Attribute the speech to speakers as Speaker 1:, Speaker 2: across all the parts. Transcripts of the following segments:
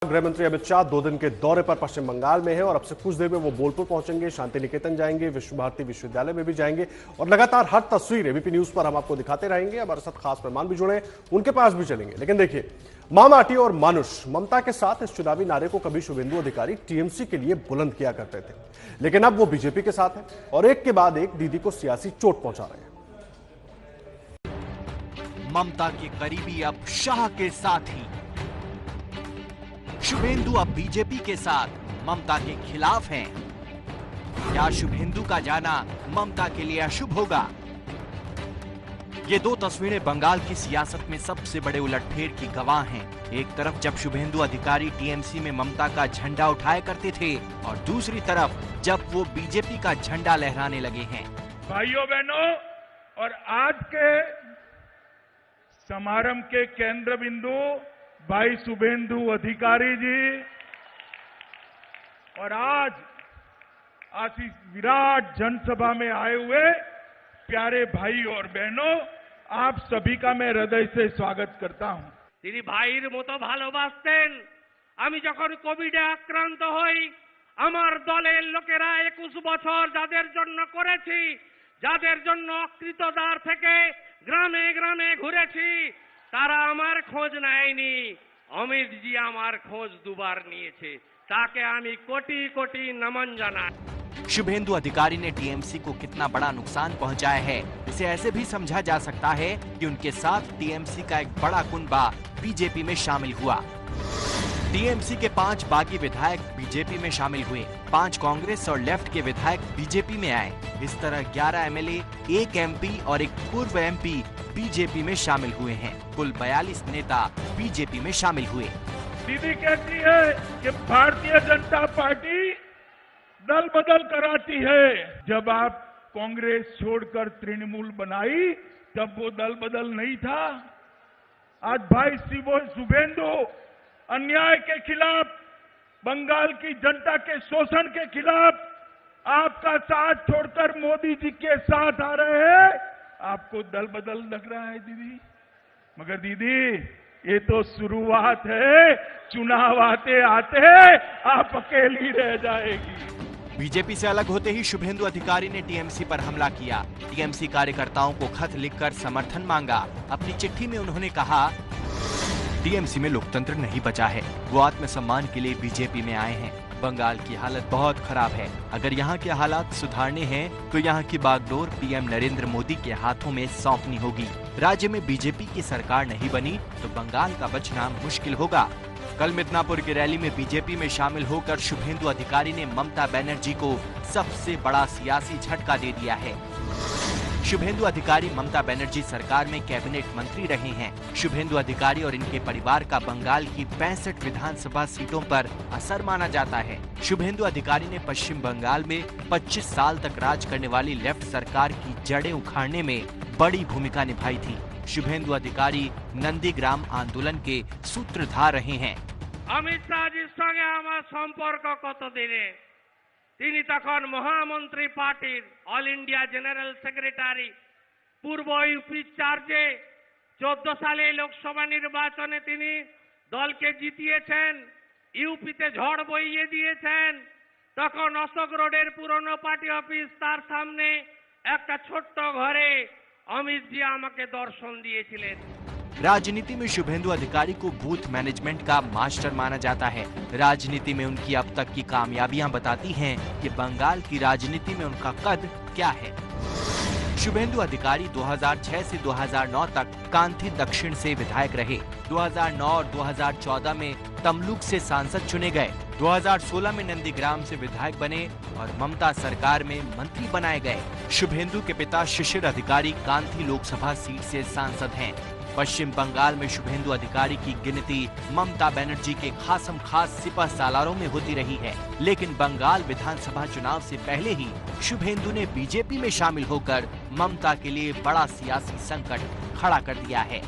Speaker 1: गृह मंत्री अमित शाह 2 दिन के दौरे पर पश्चिम बंगाल में है और अब से कुछ देर में वो बोलपुर पहुंचेंगे, शांति निकेतन जाएंगे, विश्व भारती विश्वविद्यालय में भी जाएंगे और लगातार हर तस्वीर एबीपी न्यूज पर हम आपको दिखाते रहेंगे। हमारे साथ खास मेहमान भी जुड़े, उनके पास भी चलेंगे। लेकिन देखिए, मां माटी और मानुष ममता के साथ इस चुनावी नारे को कभी शुभेंदु अधिकारी टीएमसी के लिए बुलंद किया करते थे, लेकिन अब वो बीजेपी के साथ है और एक के बाद एक दीदी को सियासी चोट पहुंचा रहे हैं।
Speaker 2: ममता के करीबी अब शाह के साथ ही, शुभेंदु अब बीजेपी के साथ ममता के खिलाफ हैं। क्या शुभेंदु का जाना ममता के लिए अशुभ होगा? ये 2 तस्वीरें बंगाल की सियासत में सबसे बड़े उलटफेर की गवाह हैं। एक तरफ जब शुभेंदु अधिकारी टीएमसी में ममता का झंडा उठाया करते थे और दूसरी तरफ जब वो बीजेपी का झंडा लहराने लगे हैं।
Speaker 3: भाइयों बहनों, और आज के समारंभ के केंद्र बिंदु भाई शुभेंदु अधिकारी जी और आज इस विराट जनसभा में आए हुए प्यारे भाई और बहनों, आप सभी का मैं हृदय से स्वागत करता हूं।
Speaker 4: তিনি ভাইয়ের মতো ভালোবাসতেন। আমি যখন কোভিডে আক্রান্ত হই, আমার দলের লোকেরা 21 বছর যাদের জন্য করেছি, যাদের জন্য অকৃতদার থেকে গ্রামে গ্রামে ঘুরেছি, তারা আমার খোঁজ নেয়নি। অমিত জি আমার খোঁজ দুবার নিয়েছে, তাকে আমি কোটি কোটি নমन জানাই।
Speaker 2: शुभेंदु अधिकारी ने टीएमसी को कितना बड़ा नुकसान पहुंचाया है, इसे ऐसे भी समझा जा सकता है कि उनके साथ टीएमसी का एक बड़ा कुनबा बीजेपी में शामिल हुआ। टीएमसी के 5 बागी विधायक बीजेपी में शामिल हुए, 5 कांग्रेस और लेफ्ट के विधायक बीजेपी में आए। इस तरह 11 एमएलए, 1 एमपी और एक पूर्व एमपी बीजेपी में शामिल हुए हैं। कुल 42 नेता बीजेपी में शामिल हुए।
Speaker 3: दीदी कहती है कि भारतीय जनता पार्टी दल बदल कराती है। जब आप कांग्रेस छोड़कर तृणमूल बनाई तब वो दल बदल नहीं था। आज भाई शुभेंदु अन्याय के खिलाफ, बंगाल की जनता के शोषण के खिलाफ आपका साथ छोड़कर मोदी जी के साथ आ रहे हैं। आपको दल बदल लग रहा है दीदी, मगर दीदी ये तो शुरुआत है। चुनाव आते आते आप अकेली रह जाएगी।
Speaker 2: बीजेपी से अलग होते ही शुभेंदु अधिकारी ने टीएमसी पर हमला किया। टीएमसी कार्यकर्ताओं को खत लिखकर समर्थन मांगा। अपनी चिट्ठी में उन्होंने कहा, टीएमसी में लोकतंत्र नहीं बचा है, वो आत्मसम्मान के लिए बीजेपी में आए हैं। बंगाल की हालत बहुत खराब है। अगर यहाँ के हालात सुधारने हैं तो यहाँ की बागडोर पीएम नरेंद्र मोदी के हाथों में सौंपनी होगी। राज्य में बीजेपी की सरकार नहीं बनी तो बंगाल का बचना मुश्किल होगा। कल मिदनापुर की रैली में बीजेपी में शामिल होकर शुभेंदु अधिकारी ने ममता बनर्जी को सबसे बड़ा सियासी झटका दे दिया है। शुभेंदु अधिकारी ममता बनर्जी सरकार में कैबिनेट मंत्री रहे हैं। शुभेंदु अधिकारी और इनके परिवार का बंगाल की 65 विधानसभा सीटों पर असर माना जाता है। शुभेंदु अधिकारी ने पश्चिम बंगाल में 25 साल तक राज करने वाली लेफ्ट सरकार की जड़ें उखाड़ने में बड़ी भूमिका निभाई थी। शुभेंदु अधिकारी नंदीग्राम आंदोलन के सूत्रधार रहे हैं।
Speaker 4: অমিত শাহজির সঙ্গে আমার সম্পর্ক কতদিনে। তিনি তখন মহামন্ত্রী পার্টির অল ইন্ডিয়া জেনারেল সেক্রেটারি, পূর্ব ইউপি চার্জে 14 সালে লোকসভা নির্বাচনে তিনি দলকে জিতিয়েছেন, ইউপিতে ঝড় বইয়ে দিয়েছেন। তখন অশোক রোডের পুরনো পার্টি অফিস, তার সামনে একটা ছোট্ট ঘরে অমিত জি আমাকে দর্শন দিয়েছিলেন।
Speaker 2: राजनीति में शुभेंदु अधिकारी को बूथ मैनेजमेंट का मास्टर माना जाता है। राजनीति में उनकी अब तक की कामयाबियां बताती हैं कि बंगाल की राजनीति में उनका कद क्या है। शुभेंदु अधिकारी 2006 से 2009 तक कांथी दक्षिण से विधायक रहे। 2009 और 2014 में तमलुक से सांसद चुने गए। 2016 में नंदीग्राम से विधायक बने और ममता सरकार में मंत्री बनाए गए। शुभेंदु के पिता शिशिर अधिकारी कांथी लोकसभा सीट से सांसद हैं। पश्चिम बंगाल में शुभेंदु अधिकारी की गिनती ममता बनर्जी के खासम खास सिपह सालारों में होती रही है, लेकिन बंगाल विधानसभा चुनाव से पहले ही शुभेंदु ने बीजेपी में शामिल होकर ममता के लिए बड़ा सियासी संकट खड़ा कर दिया है।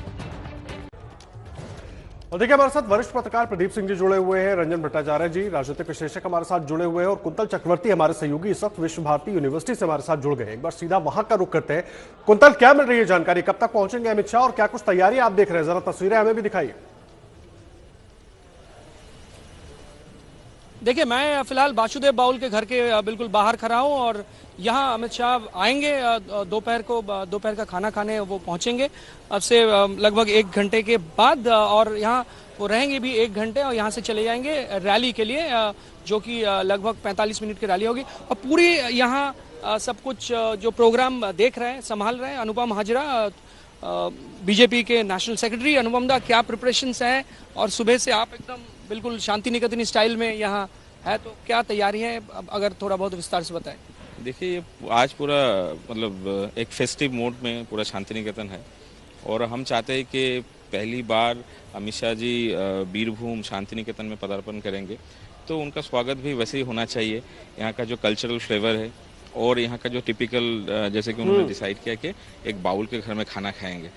Speaker 1: और देखिए, हमारे साथ वरिष्ठ पत्रकार प्रदीप सिंह जी जुड़े हुए हैं, रंजन भट्टाचार्य जी राजनीतिक विश्लेषक हमारे साथ जुड़े हुए हैं और कुंतल चक्रवर्ती हमारे सहयोगी इस वक्त विश्व भारती यूनिवर्सिटी से हमारे साथ जुड़ गए हैं। एक बार सीधा वहां का रुख करते हैं। कुंतल, क्या मिल रही है जानकारी, कब तक पहुंचेंगे अमित शाह और क्या कुछ तैयारी आप देख रहे हैं, जरा तस्वीरें हमें भी दिखाइए।
Speaker 5: देखिए, मैं फिलहाल वासुदेव बाउल के घर के बिल्कुल बाहर खड़ा हूँ और यहाँ अमित शाह आएंगे दोपहर का खाना खाने वो पहुँचेंगे अब से लगभग 1 घंटे के बाद और यहाँ वो रहेंगे भी 1 घंटे और यहाँ से चले जाएंगे रैली के लिए जो कि लगभग 45 मिनट की रैली होगी और पूरी यहाँ सब कुछ जो प्रोग्राम देख रहे हैं संभाल रहे हैं अनुपम हाजरा बीजेपी के नेशनल सेक्रेटरी। अनुपम दा, क्या प्रिपरेशंस हैं और सुबह से आप एकदम बिल्कुल शांति निकेतन स्टाइल में यहाँ है तो क्या तैयारी है, अगर थोड़ा बहुत विस्तार से बताएं।
Speaker 6: देखिए, आज पूरा मतलब एक फेस्टिव मोड में पूरा शांति निकेतन है और हम चाहते हैं कि पहली बार अमित शाह जी बीरभूम शांति निकेतन में पदार्पण करेंगे तो उनका स्वागत भी वैसे ही होना चाहिए। यहाँ का जो कल्चरल फ्लेवर है और यहाँ का जो टिपिकल जैसे कि उन्होंने डिसाइड किया कि एक बाउल के घर में खाना खाएंगे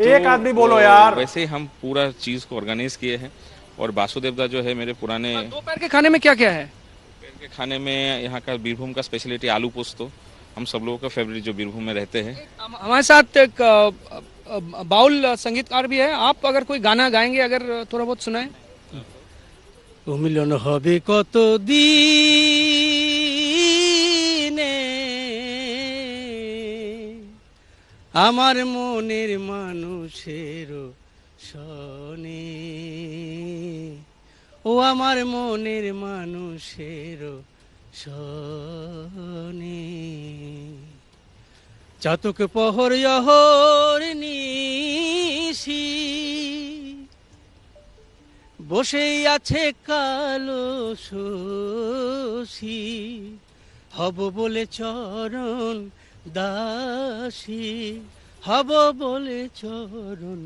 Speaker 1: एक आदमी बोलो यार,
Speaker 6: वैसे हम पूरा चीज को ऑर्गेनाइज किए हैं। और वासुदेव दा जो है मेरे पुराने
Speaker 5: दोपहर के खाने में क्या क्या है?
Speaker 6: दोपहर के खाने में यहाँ का बीरभूम का स्पेशलिटी आलू पोस्तो, हम सब लोगों का फेवरेट जो बीरभूम में रहते हैं।
Speaker 5: हमारे साथ एक बाउल संगीतकार भी है, आप अगर कोई गाना गाएंगे अगर थोड़ा बहुत सुनाएं।
Speaker 7: मिलन हबे कत दिने आमार मोनेर मानुषेर सने ओ आमार मोनेर मानुषेर सने चातक पहर यहर निशी বসে আছে কালো শশী হব বলে চরণ দাসী হব বলে চরণ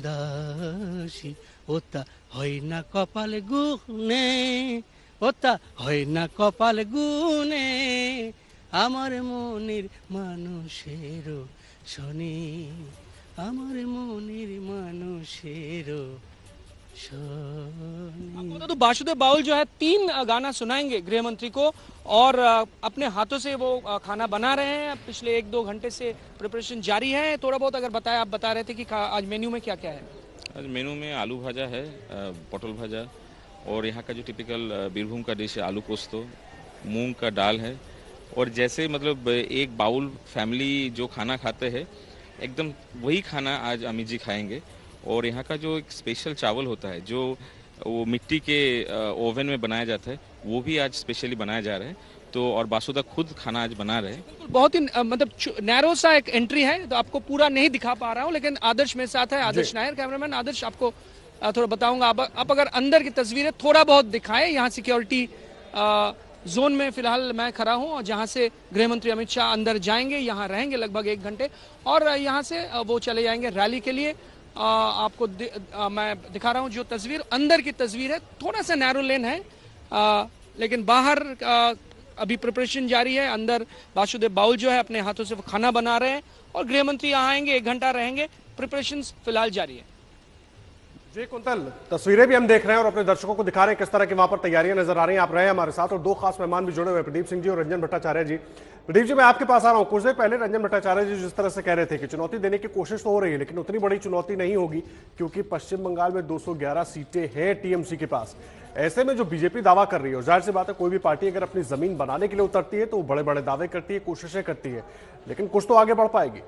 Speaker 7: দাসী ওতা হয় না কপাল গুনে ওতা হয় না কপাল গুনে আমার মনের মানুষের শনি আমার মনের মানুষের।
Speaker 5: तो वासुदेव बाउल जो है 3 गाना सुनाएंगे गृह मंत्री को और अपने हाथों से वो खाना बना रहे हैं। पिछले 1-2 घंटे से प्रिपरेशन जारी है। थोड़ा बहुत अगर बताएं, आप बता रहे थे कि आज मेन्यू में क्या क्या है?
Speaker 6: आज मेनू में आलू भाजा है, पटल भाजा और यहाँ का जो टिपिकल बीरभूम का डिश है आलू पोस्तो, मूंग का दाल है। और जैसे मतलब एक बाउल फैमिली जो खाना खाते हैं एकदम वही खाना आज अमित जी खाएंगे। और यहाँ का जो एक स्पेशल चावल होता है जो वो मिट्टी के ओवन में बनाया जाता है वो भी आज स्पेशली बनाया जा रहा है। तो और बासुदा खुद खाना आज बना रहे हैं।
Speaker 5: बहुत ही मतलब नैरो सा एक एंट्री है तो आपको पूरा नहीं दिखा पा रहा हूँ, लेकिन आदर्श मेरे साथ है, आदर्श नायर कैमरामैन। आदर्श, आपको थोड़ा बताऊंगा, आप अगर अंदर की तस्वीरें थोड़ा बहुत दिखाएं। यहाँ सिक्योरिटी जोन में फिलहाल मैं खड़ा हूँ और जहाँ से गृह मंत्री अमित शाह अंदर जाएंगे, यहाँ रहेंगे लगभग 1 घंटे और यहाँ से वो चले जाएंगे रैली के लिए। आपको मैं दिखा रहा हूँ जो तस्वीर, अंदर की तस्वीर है। थोड़ा सा नैरो लेन है लेकिन बाहर अभी प्रिपरेशन जारी है। अंदर वासुदेव बाउल जो है अपने हाथों से वो खाना बना रहे हैं और गृह मंत्री यहाँ आएंगे, 1 घंटा रहेंगे। प्रिपरेशन फिलहाल जारी है।
Speaker 1: जी कुंतल, तस्वीरें भी हम देख रहे हैं और अपने दर्शकों को दिखा रहे हैं किस तरह की वहां पर तैयारियां नजर आ रही हैं। आप रहे हैं हमारे साथ और 2 खास मेहमान भी जुड़े हुए, प्रदीप सिंह जी और रंजन भट्टाचार्य जी। प्रदीप जी, मैं आपके पास आ रहा हूं। कुछ देर पहले रंजन भट्टाचार्य जी जिस तरह से कह रहे थे कि चुनौती देने की कोशिश तो हो रही है लेकिन उतनी बड़ी चुनौती नहीं होगी क्योंकि पश्चिम बंगाल में 211 सीटें हैं टीएमसी के पास। ऐसे में जो बीजेपी दावा कर रही है, और जाहिर सी बात है कोई भी पार्टी अगर अपनी जमीन बनाने के लिए उतरती है तो वो बड़े बड़े दावे करती है, कोशिशें करती है, लेकिन कुछ तो आगे बढ़ पाएगी।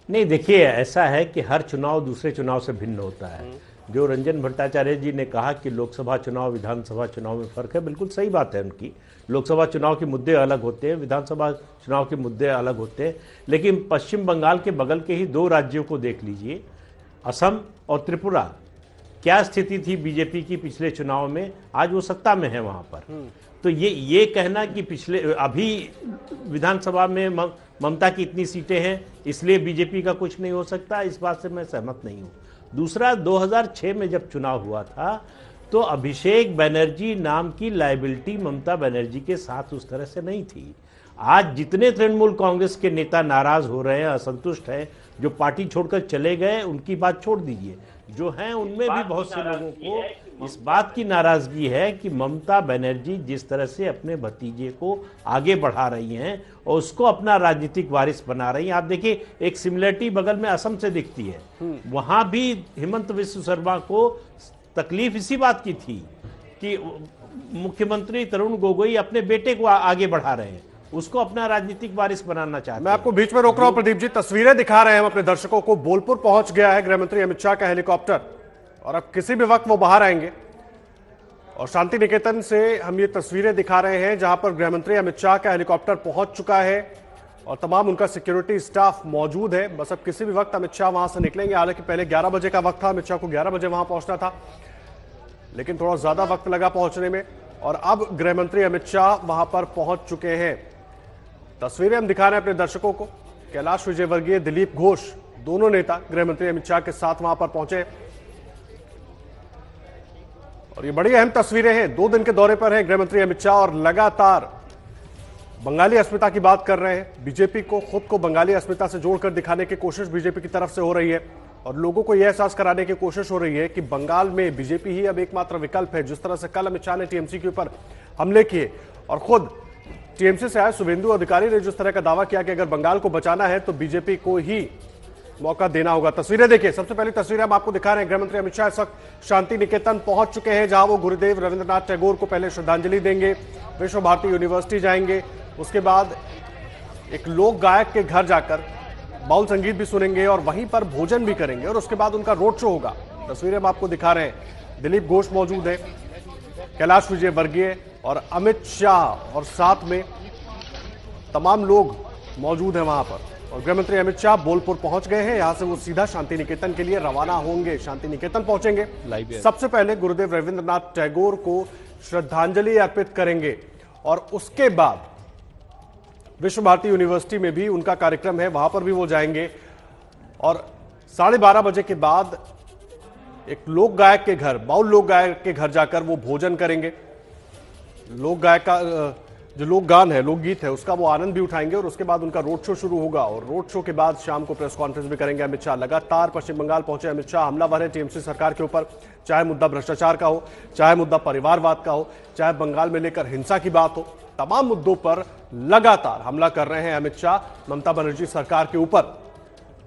Speaker 8: नहीं, देखिए, ऐसा है कि हर चुनाव दूसरे चुनाव से भिन्न होता है। जो रंजन भट्टाचार्य जी ने कहा कि लोकसभा चुनाव विधानसभा चुनाव में फर्क है, बिल्कुल सही बात है उनकी। लोकसभा चुनाव के मुद्दे अलग होते हैं, विधानसभा चुनाव के मुद्दे अलग होते हैं। लेकिन पश्चिम बंगाल के बगल के ही 2 राज्यों को देख लीजिए, असम और त्रिपुरा। क्या स्थिति थी बीजेपी की पिछले चुनाव में, आज वो सत्ता में है वहां पर। तो ये कहना कि अभी विधानसभा में ममता की इतनी सीटें हैं इसलिए बीजेपी का कुछ नहीं हो सकता, इस बात से मैं सहमत नहीं हूं। दूसरा, 2006 में जब चुनाव हुआ था तो अभिषेक बनर्जी नाम की लायबिलिटी ममता बनर्जी के साथ उस तरह से नहीं थी। आज जितने तृणमूल कांग्रेस के नेता नाराज हो रहे हैं, असंतुष्ट हैं, जो पार्टी छोड़कर चले गए उनकी बात छोड़ दीजिए, जो हैं उनमें भी बहुत से लोगों को इस बात की नाराजगी है कि ममता बनर्जी जिस तरह से अपने भतीजे को आगे बढ़ा रही हैं और उसको अपना राजनीतिक वारिस बना रही हैं। आप देखिए, एक सिमिलरिटी बगल में असम से दिखती है, वहां भी हेमंत विश्व शर्मा को तकलीफ इसी बात की थी कि मुख्यमंत्री तरुण गोगोई अपने बेटे को आगे बढ़ा रहे हैं, उसको अपना राजनीतिक वारिस बनाना चाहते हैं।
Speaker 1: मैं आपको बीच में रोक रहा हूं प्रदीप जी, तस्वीरें दिखा रहे हैं हम अपने दर्शकों को। बोलपुर पहुंच गया है गृहमंत्री अमित शाह का हेलीकॉप्टर और अब किसी भी वक्त वो बाहर आएंगे। और शांति निकेतन से हम ये तस्वीरें दिखा रहे हैं जहां पर गृहमंत्री अमित शाह का हेलीकॉप्टर पहुंच चुका है और तमाम उनका सिक्योरिटी स्टाफ मौजूद है। बस अब किसी भी वक्त अमित शाह वहां से निकलेंगे। हालांकि पहले 11 बजे का वक्त था, अमित शाह को 11 बजे वहां पहुंचना था, लेकिन थोड़ा ज्यादा वक्त लगा पहुंचने में और अब गृहमंत्री अमित शाह वहां पर पहुंच चुके हैं। तस्वीरें हम दिखा रहे हैं अपने दर्शकों को। कैलाश विजयवर्गीय, दिलीप घोष, दोनों नेता गृहमंत्री अमित शाह के साथ वहां पर पहुंचे और ये बड़ी अहम तस्वीरें हैं। 2 दिन के दौरे पर हैं गृहमंत्री अमित शाह और लगातार बंगाली अस्मिता की बात कर रहे हैं। बीजेपी को, खुद को बंगाली अस्मिता से जोड़कर दिखाने की कोशिश बीजेपी की तरफ से हो रही है और लोगों को यह एहसास कराने की कोशिश हो रही है कि बंगाल में बीजेपी ही अब एकमात्र विकल्प है। जिस तरह से कल अमित शाह ने टीएमसी के ऊपर हमले किए और खुद टीएमसी से आए शुभेंदु अधिकारी ने जिस तरह का दावा किया कि अगर बंगाल को बचाना है तो बीजेपी को ही मौका देना होगा। तस्वीरें देखिए, सबसे पहली तस्वीरें हम आपको दिखा रहे हैं। गृहमंत्री अमित शाह इस वक्त शांति निकेतन पहुंच चुके हैं जहां वो गुरुदेव रविंद्रनाथ टैगोर को पहले श्रद्धांजलि देंगे, विश्व भारती यूनिवर्सिटी जाएंगे, उसके बाद एक लोक गायक के घर जाकर बाउल संगीत भी सुनेंगे और वहीं पर भोजन भी करेंगे और उसके बाद उनका रोड शो होगा। तस्वीरें हम आपको दिखा रहे हैं। दिलीप घोष मौजूद है, कैलाश विजयवर्गीय और अमित शाह और साथ में तमाम लोग मौजूद हैं वहां पर। और गृहमंत्री अमित शाह बोलपुर पहुंच गए हैं। यहां से वो सीधा शांति निकेतन के लिए रवाना होंगे, शांति निकेतन पहुंचेंगे। सबसे पहले गुरुदेव रविंद्रनाथ टैगोर को श्रद्धांजलि अर्पित करेंगे और उसके बाद विश्व भारती यूनिवर्सिटी में भी उनका कार्यक्रम है, वहां पर भी वो जाएंगे और 12:30 बजे के बाद एक लोक गायक के घर, बाउल लोक गायक के घर जाकर वो भोजन करेंगे। लोक गायक का जो लोक गान है, लोकगीत है, उसका वो आनंद भी उठाएंगे और उसके बाद उनका रोड शो शुरू होगा और रोड शो के बाद शाम को प्रेस कॉन्फ्रेंस भी करेंगे अमित शाह। लगातार पश्चिम बंगाल पहुंचे अमित शाह, हमलावर है टीएमसी सरकार के ऊपर, चाहे मुद्दा भ्रष्टाचार का हो, चाहे मुद्दा परिवारवाद का हो, चाहे बंगाल में लेकर हिंसा की बात हो, तमाम मुद्दों पर लगातार हमला कर रहे हैं अमित शाह ममता बनर्जी सरकार के ऊपर।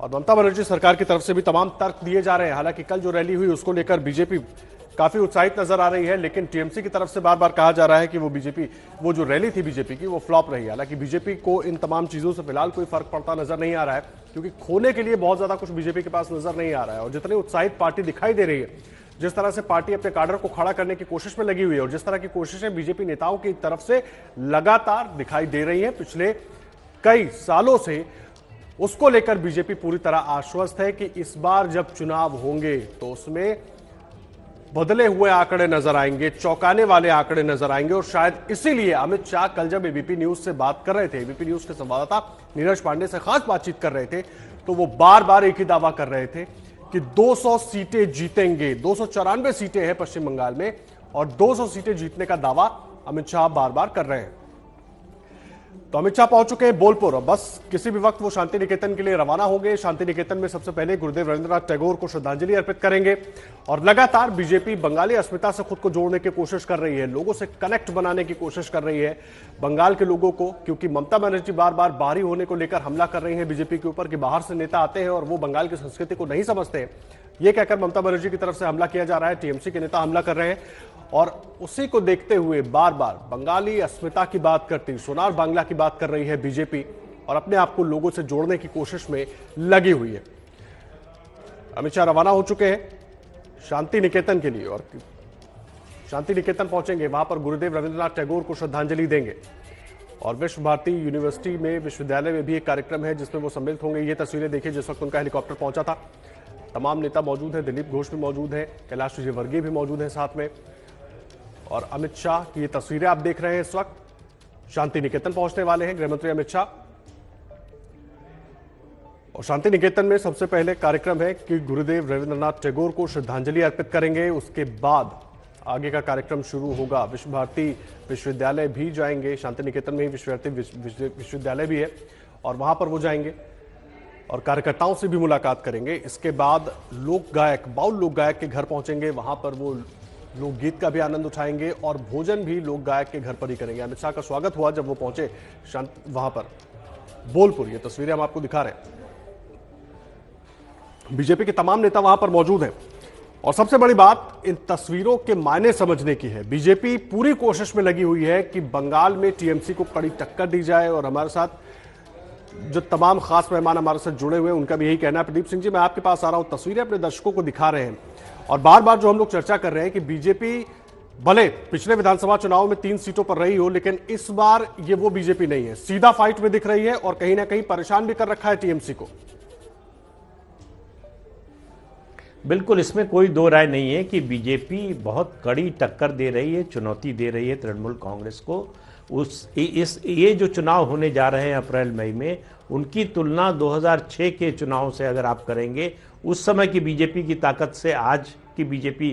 Speaker 1: और ममता बनर्जी सरकार की तरफ से भी तमाम तर्क दिए जा रहे हैं। हालांकि कल जो रैली हुई उसको लेकर बीजेपी काफी उत्साहित नजर आ रही है, लेकिन टीएमसी की तरफ से बार बार कहा जा रहा है कि वो जो रैली थी बीजेपी की वो फ्लॉप रही। हालांकि बीजेपी को इन तमाम चीजों से फिलहाल कोई फर्क पड़ता नजर नहीं आ रहा है, क्योंकि खोने के लिए बहुत ज्यादा कुछ बीजेपी के पास नजर नहीं आ रहा है। और जितनी उत्साहित पार्टी दिखाई दे रही है, जिस तरह से पार्टी अपने काडर को खड़ा करने की कोशिश में लगी हुई है और जिस तरह की कोशिशें बीजेपी नेताओं की तरफ से लगातार दिखाई दे रही है पिछले कई सालों से, उसको लेकर बीजेपी पूरी तरह आश्वस्त है कि इस बार जब चुनाव होंगे तो उसमें बदले हुए आंकड़े नजर आएंगे, चौंकाने वाले आंकड़े नजर आएंगे। और शायद इसीलिए अमित शाह कल जब एबीपी न्यूज से बात कर रहे थे, एबीपी न्यूज के संवाददाता नीरज पांडे से खास बातचीत कर रहे थे, तो वो बार बार एक ही दावा कर रहे थे कि 200 सीटें जीतेंगे। 294 सीटें हैं पश्चिम बंगाल में और 200 सीटें जीतने का दावा अमित शाह बार बार कर रहे हैं। तो अमित शाह पहुंच चुके हैं बोलपुर और बस किसी भी वक्त वो शांति निकेतन के लिए रवाना होंगे। शांति निकेतन में सबसे पहले गुरुदेव रविंद्रनाथ टैगोर को श्रद्धांजलि अर्पित करेंगे और लगातार बीजेपी बंगाली अस्मिता से खुद को जोड़ने की कोशिश कर रही है, लोगों से कनेक्ट बनाने की कोशिश कर रही है बंगाल के लोगों को, क्योंकि ममता बनर्जी बार बार बाहरी होने को लेकर हमला कर रही है बीजेपी के ऊपर कि बाहर से नेता आते हैं और वो बंगाल की संस्कृति को नहीं समझते। ये कहकर ममता बनर्जी की तरफ से हमला किया जा रहा है, टीएमसी के नेता हमला कर रहे हैं और उसी को देखते हुए बार बार बंगाली अस्मिता की बात करती, सोनार बांग्ला की बात कर रही है बीजेपी और अपने आप को लोगों से जोड़ने की कोशिश में लगी हुई है। अमित शाह रवाना हो चुके हैं शांति निकेतन के लिए और शांति निकेतन पहुंचेंगे, वहां पर गुरुदेव रविंद्रनाथ टैगोर को श्रद्धांजलि देंगे और विश्व भारती यूनिवर्सिटी में, विश्वविद्यालय में भी एक कार्यक्रम है जिसमें वो सम्मिलित होंगे। ये तस्वीरें देखिए जिस वक्त उनका हेलीकॉप्टर पहुंचा था। तमाम नेता मौजूद हैं, दिलीप घोष भी मौजूद हैं, कैलाश विजयवर्गीय भी मौजूद हैं साथ में। और अमित शाह की ये तस्वीरें आप देख रहे हैं, इस वक्त शांति निकेतन पहुंचने वाले हैं गृहमंत्री अमित शाह। और शांति निकेतन में सबसे पहले कार्यक्रम है कि गुरुदेव रविंद्रनाथ टैगोर को श्रद्धांजलि अर्पित करेंगे, उसके बाद आगे का कार्यक्रम शुरू होगा। विश्व भारती विश्वविद्यालय भी जाएंगे, शांति निकेतन में ही विश्व भारती विश्वविद्यालय भी है और वहां पर वो जाएंगे और कार्यकर्ताओं से भी मुलाकात करेंगे। इसके बाद लोक गायक, बाउल लोक गायक के घर पहुंचेंगे, वहां पर वो लोकगीत का भी आनंद उठाएंगे और भोजन भी लोक गायक के घर पर ही करेंगे। अमित शाह का स्वागत हुआ जब वो पहुंचे वहां पर बोलपुर। ये तस्वीरें हम आपको दिखा रहे हैं। बीजेपी के तमाम नेता वहां पर मौजूद हैं। और सबसे बड़ी बात इन तस्वीरों के मायने समझने की है। बीजेपी पूरी कोशिश में लगी हुई है कि बंगाल में टीएमसी को कड़ी टक्कर दी जाए। और हमारे साथ जो तमाम खास मेहमान हमारे साथ जुड़े हुए हैं उनका भी यही कहना है। प्रदीप सिंह जी, मैं आपके पास आ रहा हूं, तस्वीरें अपने दर्शकों को दिखा रहे हैं और बार बार जो हम लोग चर्चा कर रहे हैं कि बीजेपी भले पिछले विधानसभा चुनाव में 3 सीटों पर रही हो, लेकिन इस बार ये वो बीजेपी नहीं है, सीधा फाइट में दिख रही है और कहीं ना कहीं परेशान भी कर रखा है टीएमसी को।
Speaker 8: बिल्कुल, इसमें कोई दो राय नहीं है कि बीजेपी बहुत कड़ी टक्कर दे रही है, चुनौती दे रही है तृणमूल कांग्रेस को। ये जो चुनाव होने जा रहे हैं अप्रैल मई में, उनकी तुलना 2006 के चुनाव से अगर आप करेंगे, उस समय की बीजेपी की ताकत से आज की बीजेपी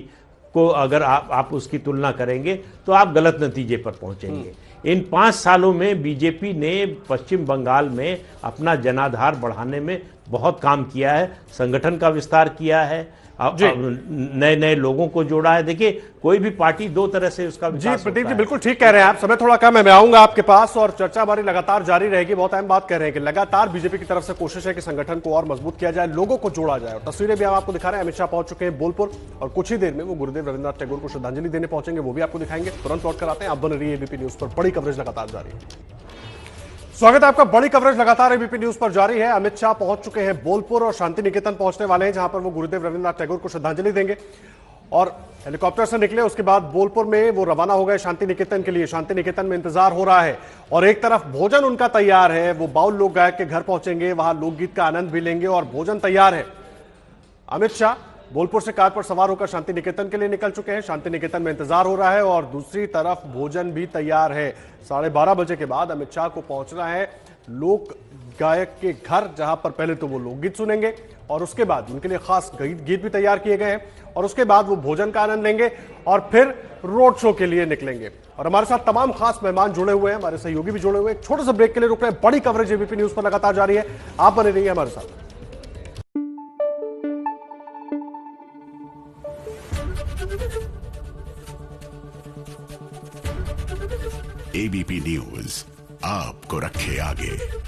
Speaker 8: को अगर आप उसकी तुलना करेंगे तो आप गलत नतीजे पर पहुंचेंगे। इन 5 सालों में बीजेपी ने पश्चिम बंगाल में अपना जनाधार बढ़ाने में बहुत काम किया है, संगठन का विस्तार किया है, नए नए लोगों को जोड़ा है। देखिए, कोई भी पार्टी 2 तरह से उसका
Speaker 1: जी प्रदीप जी बिल्कुल ठीक कह रहे हैं आप। समय थोड़ा कम है, मैं आऊंगा आपके पास और चर्चा हमारी लगातार जारी रहेगी। बहुत अहम बात कह रहे हैं कि लगातार बीजेपी की तरफ से कोशिश है कि संगठन को और मजबूत किया जाए, लोगों को जोड़ा जाए। और तस्वीरें भी हम आपको दिखा रहे हैं, अमित शाह पहुंच चुके हैं बोलपुर और कुछ ही देर में वो गुरुदेव रविन्द्रनाथ टैगोर को श्रद्धांजलि देने पहुंचेंगे, वो भी आपको दिखाएंगे। तुरंत लौट कर आते हैं, आप बन रही है एबीपी न्यूज पर, बड़ी कवरेज लगातार जारी है। स्वागत है आपका, बड़ी कवरेज लगातार एबीपी न्यूज पर जारी है। अमित शाह पहुंच चुके हैं बोलपुर और शांति निकेतन पहुंचने वाले हैं, जहां पर वो गुरुदेव रविन्द्रनाथ टैगोर को श्रद्धांजलि देंगे और हेलीकॉप्टर से निकले। उसके बाद बोलपुर में वो रवाना हो गए शांति निकेतन के लिए। शांति निकेतन में इंतजार हो रहा है और एक तरफ भोजन उनका तैयार है। वो बाउल लोक गायक के घर पहुंचेंगे, वहां लोकगीत का आनंद भी लेंगे और भोजन तैयार है। अमित शाह बोलपुर से कार पर सवार होकर शांति निकेतन के लिए निकल चुके हैं। शांति निकेतन में इंतजार हो रहा है और दूसरी तरफ भोजन भी तैयार है। 12:30 बजे के बाद अमित शाह को पहुंचना है लोक गायक के घर, जहां पर पहले तो वो लोकगीत सुनेंगे और उसके बाद उनके लिए खास गीत भी तैयार किए गए हैं और उसके बाद वो भोजन का आनंद लेंगे और फिर रोड शो के लिए निकलेंगे। और हमारे साथ तमाम खास मेहमान जुड़े हुए हैं, हमारे सहयोगी भी जुड़े हुए हैं। छोटे से ब्रेक के लिए रुक रहे हैं, बड़ी कवरेज एबीपी न्यूज पर लगातार जारी है, आप बने रहिए हमारे साथ।
Speaker 9: एबीपी न्यूज आपको रखे आगे।